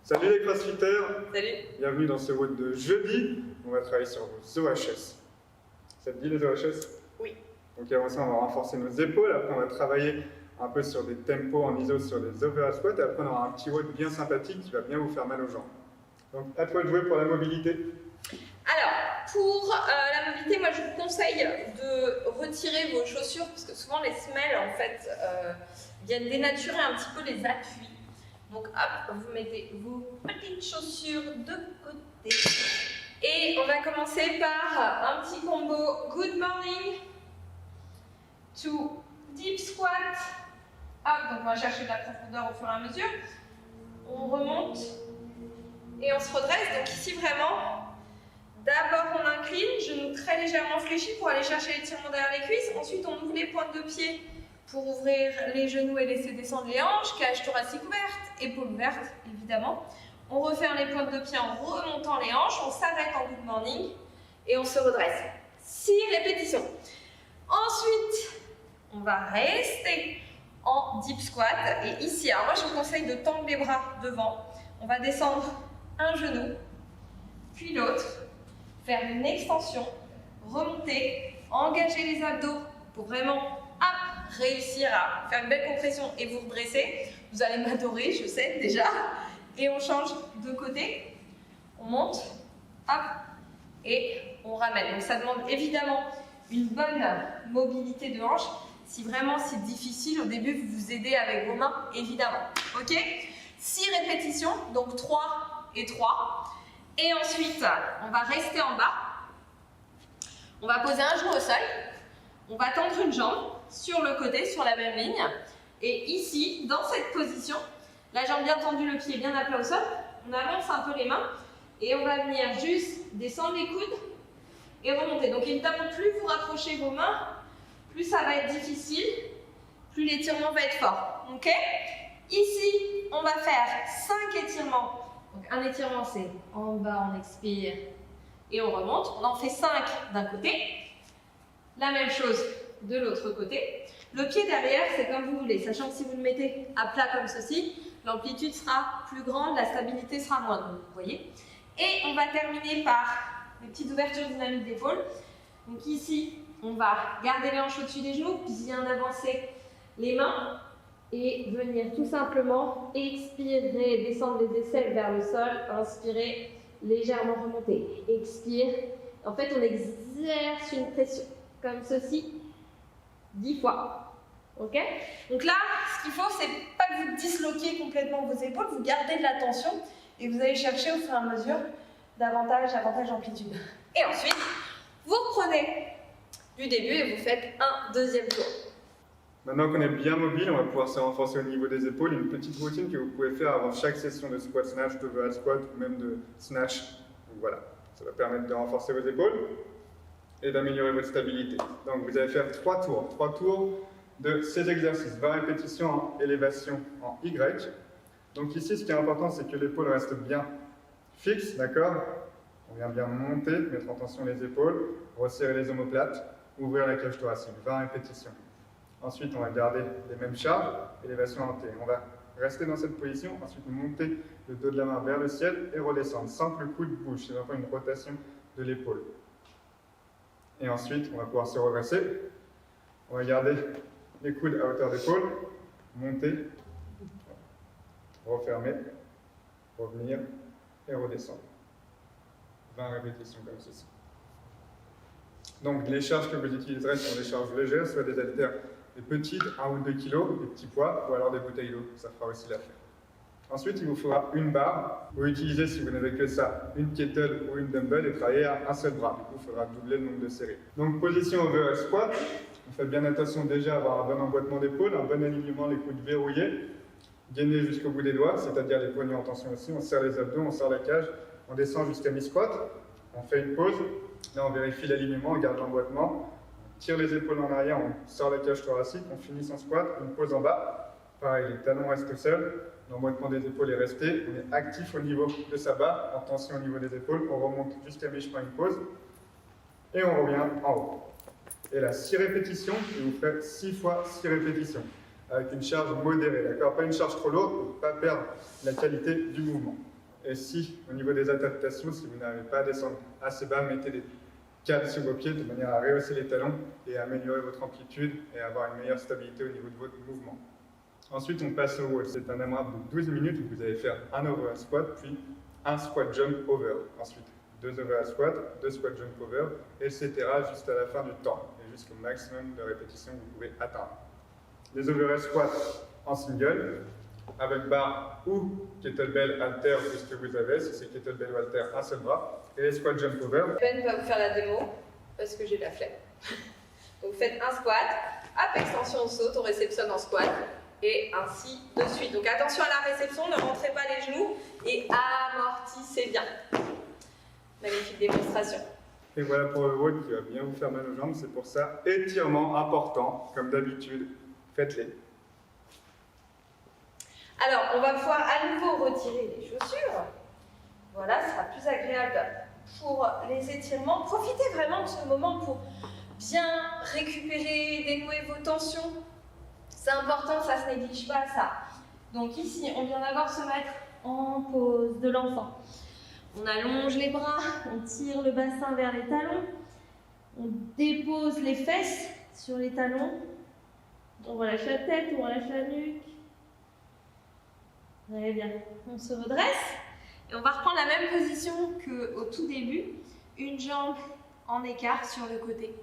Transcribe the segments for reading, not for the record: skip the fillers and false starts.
Salut les crossfitters. Salut. Bienvenue dans ce WOD de jeudi. On va travailler sur vos OHS. Ça te dit les OHS? Oui. Donc avant ça, on va renforcer nos épaules. Après, on va travailler un peu sur des tempos en iso sur des overhead squats. Et après, on aura un petit WOD bien sympathique qui va bien vous faire mal aux jambes. Donc, à toi de jouer pour la mobilité. Alors, pour la mobilité, moi je vous conseille de retirer vos chaussures parce que souvent les semelles en fait viennent dénaturer un petit peu les appuis. Donc hop, vous mettez vos petites chaussures de côté. Et on va commencer par un petit combo Good Morning to Deep Squat. Hop, donc on va chercher de la profondeur au fur et à mesure. On remonte et on se redresse. Donc ici vraiment, d'abord on incline, genoux très légèrement fléchis pour aller chercher l'étirement derrière les cuisses. Ensuite on ouvre les pointes de pied pour ouvrir les genoux et laisser descendre les hanches, cage thoracique ouverte, épaules ouvertes évidemment. On referme les pointes de pied en remontant les hanches, on s'arrête en good morning et on se redresse. 6 répétitions. Ensuite, on va rester en deep squat et ici, alors moi je vous conseille de tendre les bras devant. On va descendre un genou, puis l'autre, faire une extension, remonter, engager les abdos pour vraiment réussir à faire une belle compression et vous redresser. Vous allez m'adorer, je sais déjà. Et on change de côté, on monte, hop, et on ramène. Donc ça demande évidemment une bonne mobilité de hanche. Si vraiment c'est difficile, au début vous vous aidez avec vos mains, évidemment. Ok? 6 répétitions, donc 3 et 3. Et ensuite, on va rester en bas. On va poser un genou au sol. On va tendre une jambe sur le côté, sur la même ligne. Et ici, dans cette position, la jambe bien tendue, le pied bien à plat au sol, on avance un peu les mains et on va venir juste descendre les coudes et remonter. Donc évidemment, plus vous rapprochez vos mains, plus ça va être difficile, plus l'étirement va être fort. Ok? Ici, on va faire 5 étirements. Donc un étirement, c'est en bas, on expire et on remonte. On en fait 5 d'un côté. La même chose de l'autre côté. Le pied derrière, c'est comme vous voulez, sachant que si vous le mettez à plat comme ceci, l'amplitude sera plus grande, la stabilité sera moindre, vous voyez. Et on va terminer par les petites ouvertures dynamiques d'épaule. Donc ici, on va garder les hanches au-dessus des genoux, bien avancer les mains et venir tout simplement expirer, descendre les aisselles vers le sol, inspirer, légèrement remonter, expire. En fait, on exerce une pression comme ceci 10 fois. Ok? Donc là, ce qu'il faut, c'est pas que vous disloquiez complètement vos épaules, vous gardez de la tension et vous allez chercher au fur et à mesure davantage d'amplitude. Et ensuite, vous reprenez du début et vous faites un deuxième tour. Maintenant qu'on est bien mobile, on va pouvoir se renforcer au niveau des épaules. Une petite routine que vous pouvez faire avant chaque session de squat snatch, de overhead squat ou même de snatch. Donc voilà, ça va permettre de renforcer vos épaules et d'améliorer votre stabilité. Donc vous allez faire 3 tours de ces exercices, 20 répétitions en élévation en Y. Donc ici, ce qui est important, c'est que l'épaule reste bien fixe, d'accord? On vient bien monter, mettre en tension les épaules, resserrer les omoplates, ouvrir la cage thoracique, 20 répétitions. Ensuite, on va garder les mêmes charges, élévation en T. On va rester dans cette position, ensuite monter le dos de la main vers le ciel et redescendre sans que le coude bouge. C'est vraiment une rotation de l'épaule. Et ensuite, on va pouvoir se redresser. On va garder les coudes à hauteur d'épaule, monter, refermer, revenir et redescendre. 20 répétitions comme ceci. Donc les charges que vous utiliserez sont des charges légères, soit des haltères des petites, 1 ou 2 kg, des petits poids, ou alors des bouteilles d'eau, ça fera aussi l'affaire. Ensuite, il vous faudra une barre. Vous utilisez, si vous n'avez que ça, une kettle ou une dumbbell et travailler à un seul bras. Du coup, il faudra doubler le nombre de séries. Donc, position overhead squat. On fait bien attention déjà à avoir un bon emboîtement d'épaule, un bon alignement, les coudes verrouillés, gainer jusqu'au bout des doigts, c'est-à-dire les poignets en tension aussi. On serre les abdos, on serre la cage, on descend jusqu'à mi-squat. On fait une pause. Là, on vérifie l'alignement, on garde l'emboîtement. On tire les épaules en arrière, on sort la cage thoracique, on finit son squat, une pause en bas. Pareil, les talons restent seuls. L'emboîtement des épaules est resté, on est actif au niveau de sa barre, en tension au niveau des épaules, on remonte jusqu'à mi-chemin, une pause, et on revient en haut. Et là, 6 répétitions, et vous faites 6 fois 6 répétitions, avec une charge modérée, d'accord? Pas une charge trop lourde pour ne pas perdre la qualité du mouvement. Et si, au niveau des adaptations, si vous n'arrivez pas à descendre assez bas, mettez des câbles sur vos pieds de manière à rehausser les talons et à améliorer votre amplitude et avoir une meilleure stabilité au niveau de votre mouvement. Ensuite, on passe au wall. C'est un AMRAP de 12 minutes où vous allez faire un overhead squat, puis un squat jump over. Ensuite, 2 overhead squat, 2 squat jump over, etc. juste à la fin du temps et jusqu'au maximum de répétitions que vous pouvez atteindre. Les overhead squats en single, avec barre ou kettlebell halter, puisque vous avez, si c'est kettlebell ou halter, un seul bras, et les squat jump over. Ben va vous faire la démo parce que j'ai la flemme. Donc vous faites un squat, up extension on saute, on réceptionne en squat et ainsi de suite. Donc attention à la réception, ne rentrez pas les genoux et amortissez bien. Magnifique démonstration. Et voilà pour le wall qui va bien vous faire mal aux jambes, c'est pour ça, étirement important, comme d'habitude, faites-les. Alors, on va pouvoir à nouveau retirer les chaussures. Voilà, ce sera plus agréable pour les étirements. Profitez vraiment de ce moment pour bien récupérer, dénouer vos tensions. C'est important, ça ne se néglige pas, ça. Donc ici, on vient d'abord se mettre en pose de l'enfant. On allonge les bras, on tire le bassin vers les talons, on dépose les fesses sur les talons, on relâche la tête, on relâche la nuque. Très bien, on se redresse et on va reprendre la même position qu'au tout début, une jambe en écart sur le côté.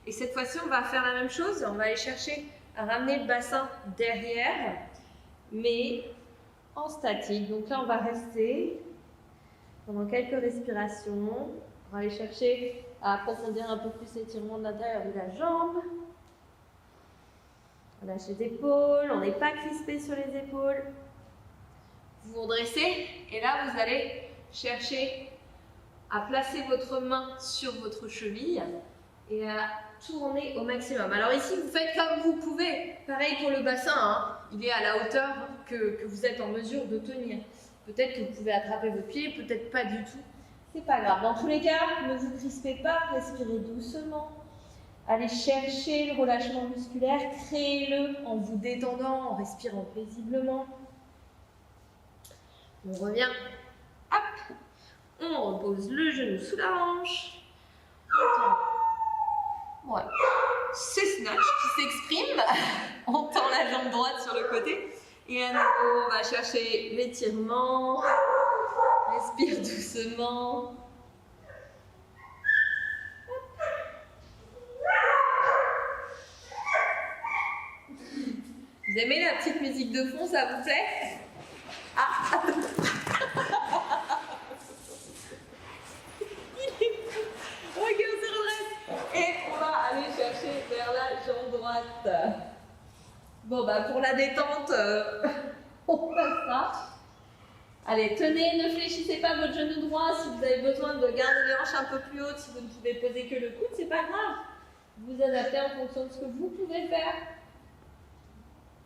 Et cette fois-ci, on va faire la même chose, on va aller chercher à ramener le bassin derrière, mais en statique. Donc là, on va rester pendant quelques respirations. On va aller chercher à approfondir un peu plus l'étirement de l'intérieur de la jambe. On lâche les épaules, on n'est pas crispé sur les épaules. Vous vous redressez et là, vous allez chercher à placer votre main sur votre cheville et à tourner au maximum. Alors ici, vous faites comme vous pouvez. Pareil pour le bassin, hein. Il est à la hauteur que vous êtes en mesure de tenir. Peut-être que vous pouvez attraper vos pieds, peut-être pas du tout. C'est pas grave. Dans tous les cas, ne vous crispez pas, respirez doucement. Allez chercher le relâchement musculaire, créez-le en vous détendant, en respirant paisiblement. On revient, hop, on repose le genou sous la hanche. Voilà. C'est snatch qui s'exprime. On tend la jambe droite sur le côté. Et à nouveau, on va chercher l'étirement. Respire doucement. Vous aimez la petite musique de fond, ça vous plaît? Ah. Ok, on se redresse. Et on va aller chercher vers la jambe droite. Bon, bah pour la détente, on passe ça. Allez, tenez, ne fléchissez pas votre genou droit. Si vous avez besoin de garder les hanches un peu plus hautes, si vous ne pouvez poser que le coude, c'est pas grave. Vous adaptez en fonction de ce que vous pouvez faire.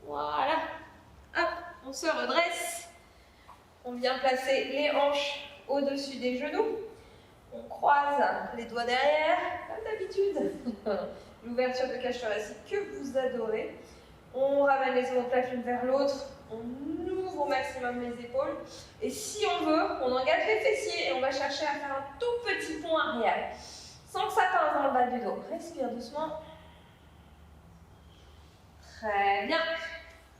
Voilà. Hop, on se redresse. On vient placer les hanches au-dessus des genoux. On croise les doigts derrière, comme d'habitude. L'ouverture de cage thoracique que vous adorez. On ramène les omoplates l'une vers l'autre. On ouvre au maximum les épaules. Et si on veut, on engage les fessiers et on va chercher à faire un tout petit pont arrière. Sans que ça pince dans le bas du dos. Respire doucement. Très bien.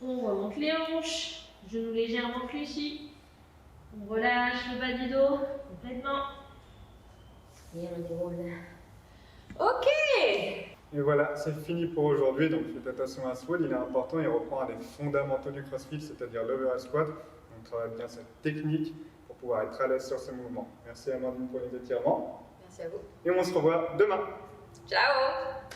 On remonte les hanches. Genoux légèrement fléchis. On relâche le bas du dos complètement. Et on déroule. Ok. Et voilà, c'est fini pour aujourd'hui. Donc faites attention à ce wall, il est important. Il reprend les fondamentaux du CrossFit, c'est-à-dire l'overhead squat. On travaille bien cette technique pour pouvoir être à l'aise sur ce mouvement. Merci Amandine pour les étirements. Merci à vous. Et on se revoit demain. Ciao.